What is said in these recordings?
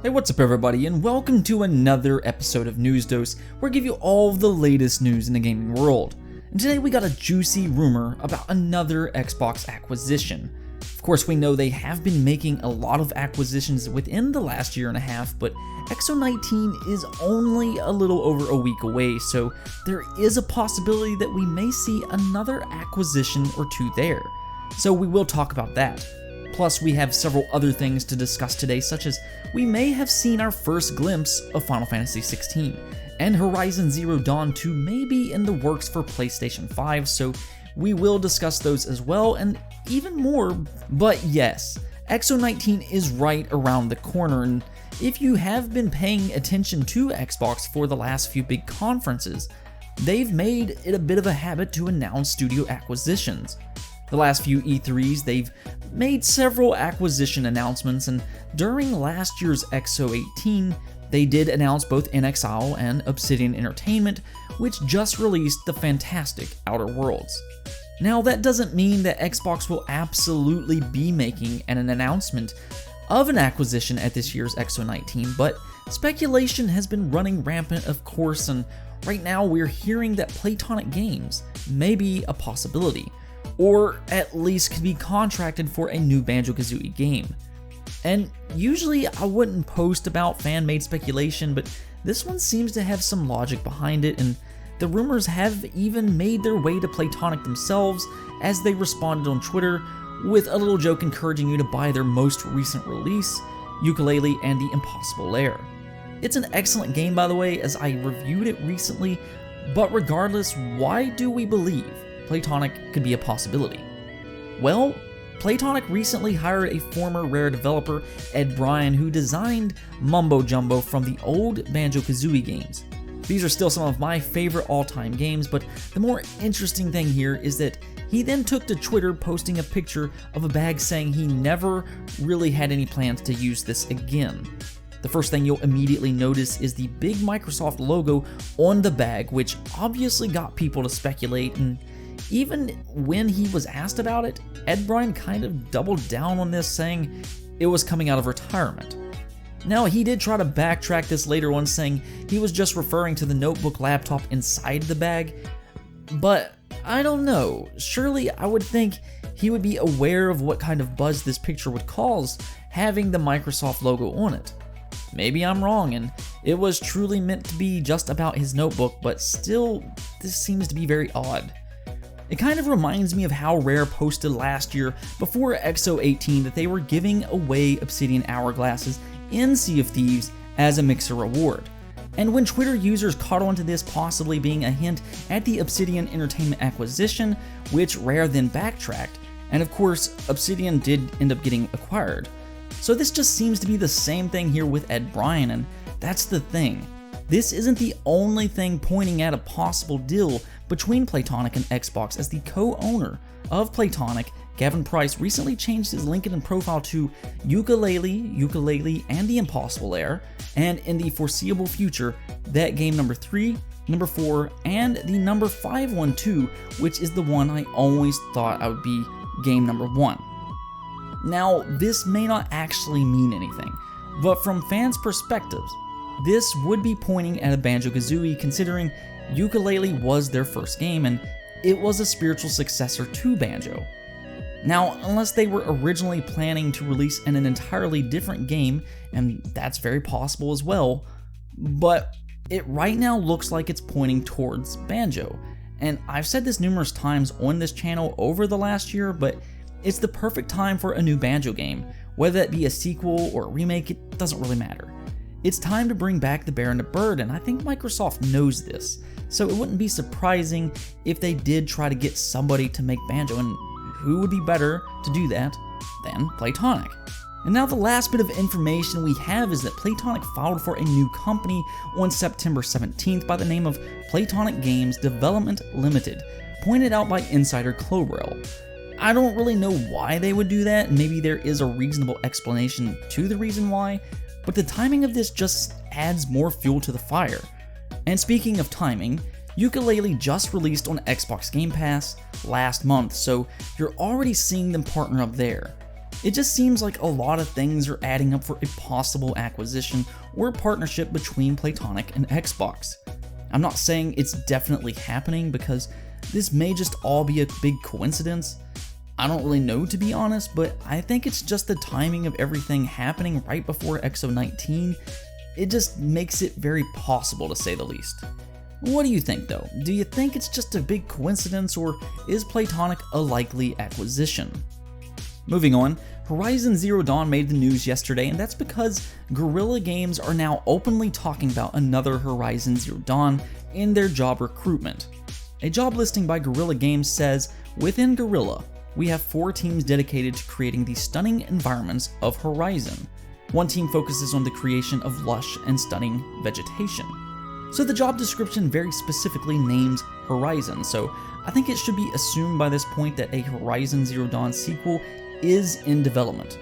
Hey, what's up everybody, and welcome to another episode of News Dose, where I give you all the latest news in the gaming world. And today we got a juicy rumor about another Xbox acquisition. Of course, we know they have been making a lot of acquisitions within the last year and a half, but XO19 is only a little over a week away, so there is a possibility that we may see another acquisition or two there. So we will talk about that. Plus, we have several other things to discuss today, such as we may have seen our first glimpse of Final Fantasy XVI, and Horizon Zero Dawn 2 may be in the works for PlayStation 5, so we will discuss those as well, and even more. But yes, XO19 is right around the corner, and if you have been paying attention to Xbox for the last few big conferences, they've made it a bit of a habit to announce studio acquisitions. The last few E3s, they've made several acquisition announcements, and during last year's XO18, they did announce both Enix and Obsidian Entertainment, which just released the fantastic Outer Worlds. Now, that doesn't mean that Xbox will absolutely be making an announcement of an acquisition at this year's XO19, but speculation has been running rampant, of course, and right now we're hearing that Playtonic Games may be a possibility, or at least could be contracted for a new Banjo-Kazooie game. And usually I wouldn't post about fan-made speculation, but this one seems to have some logic behind it, and the rumors have even made their way to Playtonic themselves as they responded on Twitter with a little joke encouraging you to buy their most recent release, Yooka-laylee and the Impossible Lair. It's an excellent game, by the way, as I reviewed it recently, but regardless, why do we believe Playtonic could be a possibility? Well, Playtonic recently hired a former Rare developer, Ed Bryan, who designed Mumbo Jumbo from the old Banjo-Kazooie games. These are still some of my favorite all-time games, but the more interesting thing here is that he then took to Twitter posting a picture of a bag saying he never really had any plans to use this again. The first thing you'll immediately notice is the big Microsoft logo on the bag, which obviously got people to speculate, and even when he was asked about it, Ed Bryan kind of doubled down on this, saying it was coming out of retirement. Now, he did try to backtrack this later on, saying he was just referring to the notebook laptop inside the bag, but I don't know. Surely I would think he would be aware of what kind of buzz this picture would cause, having the Microsoft logo on it. Maybe I'm wrong, and it was truly meant to be just about his notebook, but still, this seems to be very odd. It kind of reminds me of how Rare posted last year before XO18 that they were giving away Obsidian Hourglasses in Sea of Thieves as a mixer reward. And when Twitter users caught on to this possibly being a hint at the Obsidian Entertainment acquisition, which Rare then backtracked, and of course Obsidian did end up getting acquired. So this just seems to be the same thing here with Ed Bryan, and that's the thing. This isn't the only thing pointing at a possible deal between Playtonic and Xbox, as the co-owner of Playtonic, Gavin Price, recently changed his LinkedIn profile to Yooka-laylee, and the Impossible Lair, and in the foreseeable future, that game number 3, number 4, and the number 512, which is the one I always thought I would be game number 1. Now, this may not actually mean anything, but from fans' perspectives, this would be pointing at a Banjo-Kazooie, considering Yooka-laylee was their first game, and it was a spiritual successor to Banjo. Now, unless they were originally planning to release an entirely different game, and that's very possible as well, but it right now looks like it's pointing towards Banjo. And I've said this numerous times on this channel over the last year, but it's the perfect time for a new Banjo game. Whether that be a sequel or a remake, it doesn't really matter. It's time to bring back the bear and the bird, and I think Microsoft knows this, so it wouldn't be surprising if they did try to get somebody to make Banjo, and who would be better to do that than Playtonic? And now the last bit of information we have is that Playtonic filed for a new company on September 17th by the name of Playtonic Games Development Limited, pointed out by insider Clobrel. I don't really know why they would do that, maybe there is a reasonable explanation to the reason why, but the timing of this just adds more fuel to the fire. And speaking of timing, Yooka-laylee just released on Xbox Game Pass last month, so you're already seeing them partner up there. It just seems like a lot of things are adding up for a possible acquisition or partnership between Playtonic and Xbox. I'm not saying it's definitely happening because this may just all be a big coincidence. I don't really know, to be honest, but I think it's just the timing of everything happening right before XO19. It just makes it very possible, to say the least. What do you think though? Do you think it's just a big coincidence, or is Playtonic a likely acquisition? Moving on, Horizon Zero Dawn made the news yesterday, and that's because Guerrilla Games are now openly talking about another Horizon Zero Dawn in their job recruitment. A job listing by Guerrilla Games says, within Guerrilla, we have 4 teams dedicated to creating the stunning environments of Horizon. One team focuses on the creation of lush and stunning vegetation. So the job description very specifically names Horizon, so I think it should be assumed by this point that a Horizon Zero Dawn sequel is in development.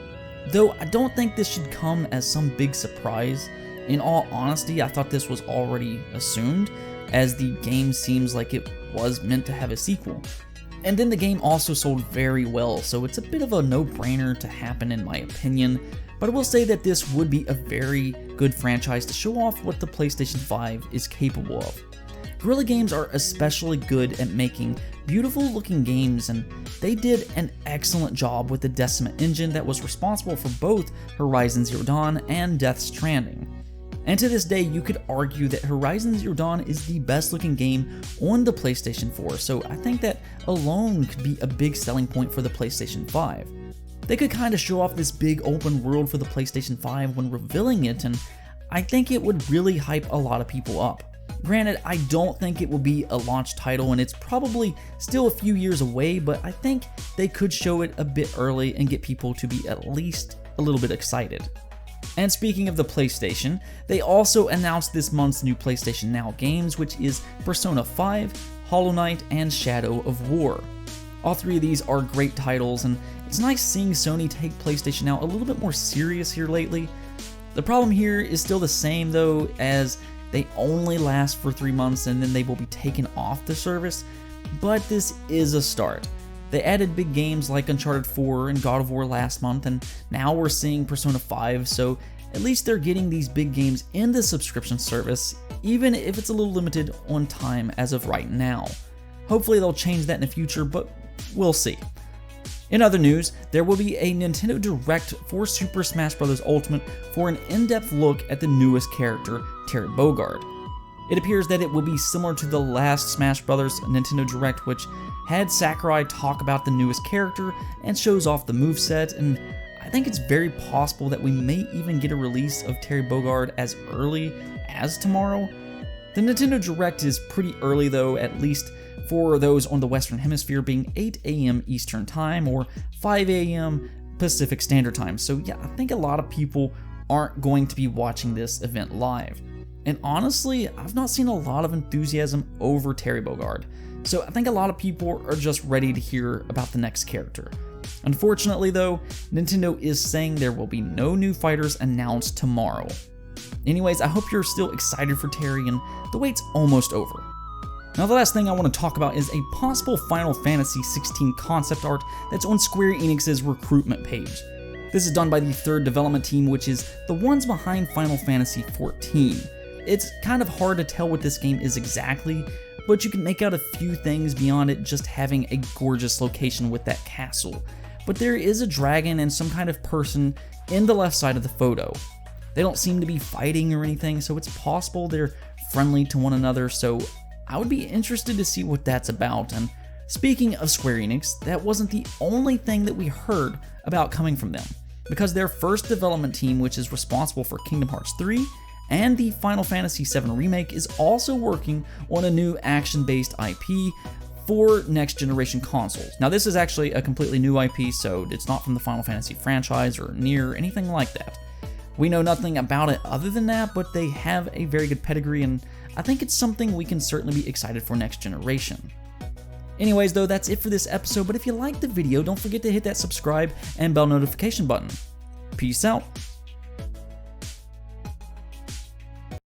Though I don't think this should come as some big surprise. In all honesty, I thought this was already assumed, as the game seems like it was meant to have a sequel. And then the game also sold very well, so it's a bit of a no-brainer to happen in my opinion, but I will say that this would be a very good franchise to show off what the PlayStation 5 is capable of. Guerrilla Games are especially good at making beautiful looking games, and they did an excellent job with the Decima engine that was responsible for both Horizon Zero Dawn and Death Stranding. And to this day, you could argue that Horizon Zero Dawn is the best looking game on the PlayStation 4, so I think that alone could be a big selling point for the PlayStation 5. They could kind of show off this big open world for the PlayStation 5 when revealing it, and I think it would really hype a lot of people up. Granted, I don't think it will be a launch title, and it's probably still a few years away, but I think they could show it a bit early and get people to be at least a little bit excited. And speaking of the PlayStation, they also announced this month's new PlayStation Now games, which is Persona 5, Hollow Knight, and Shadow of War. All 3 of these are great titles, and it's nice seeing Sony take PlayStation Now a little bit more serious here lately. The problem here is still the same though, as they only last for 3 months and then they will be taken off the service, but this is a start. They added big games like Uncharted 4 and God of War last month, and now we're seeing Persona 5, so at least they're getting these big games in the subscription service, even if it's a little limited on time as of right now. Hopefully they'll change that in the future, but we'll see. In other news, there will be a Nintendo Direct for Super Smash Bros. Ultimate for an in-depth look at the newest character, Terry Bogard. It appears that it will be similar to the last Smash Bros. Nintendo Direct, which had Sakurai talk about the newest character and shows off the moveset, and I think it's very possible that we may even get a release of Terry Bogard as early as tomorrow. The Nintendo Direct is pretty early though, at least for those on the Western Hemisphere, being 8 AM Eastern Time or 5 AM Pacific Standard Time, so yeah, I think a lot of people aren't going to be watching this event live. And honestly, I've not seen a lot of enthusiasm over Terry Bogard, so I think a lot of people are just ready to hear about the next character. Unfortunately though, Nintendo is saying there will be no new fighters announced tomorrow. Anyways, I hope you're still excited for Terry, and the wait's almost over. Now the last thing I want to talk about is a possible Final Fantasy XVI concept art that's on Square Enix's recruitment page. This is done by the 3rd development team, which is the ones behind Final Fantasy XIV. It's kind of hard to tell what this game is exactly, but you can make out a few things beyond it just having a gorgeous location with that castle. But there is a dragon and some kind of person in the left side of the photo. They don't seem to be fighting or anything, so it's possible they're friendly to one another, so I would be interested to see what that's about. And speaking of Square Enix, that wasn't the only thing that we heard about coming from them, because their first development team, which is responsible for Kingdom Hearts 3 and the Final Fantasy VII Remake, is also working on a new action-based IP for next-generation consoles. Now this is actually a completely new IP, so it's not from the Final Fantasy franchise or near anything like that. We know nothing about it other than that, but they have a very good pedigree, and I think it's something we can certainly be excited for next generation. Anyways though, that's it for this episode, but if you liked the video, don't forget to hit that subscribe and bell notification button. Peace out.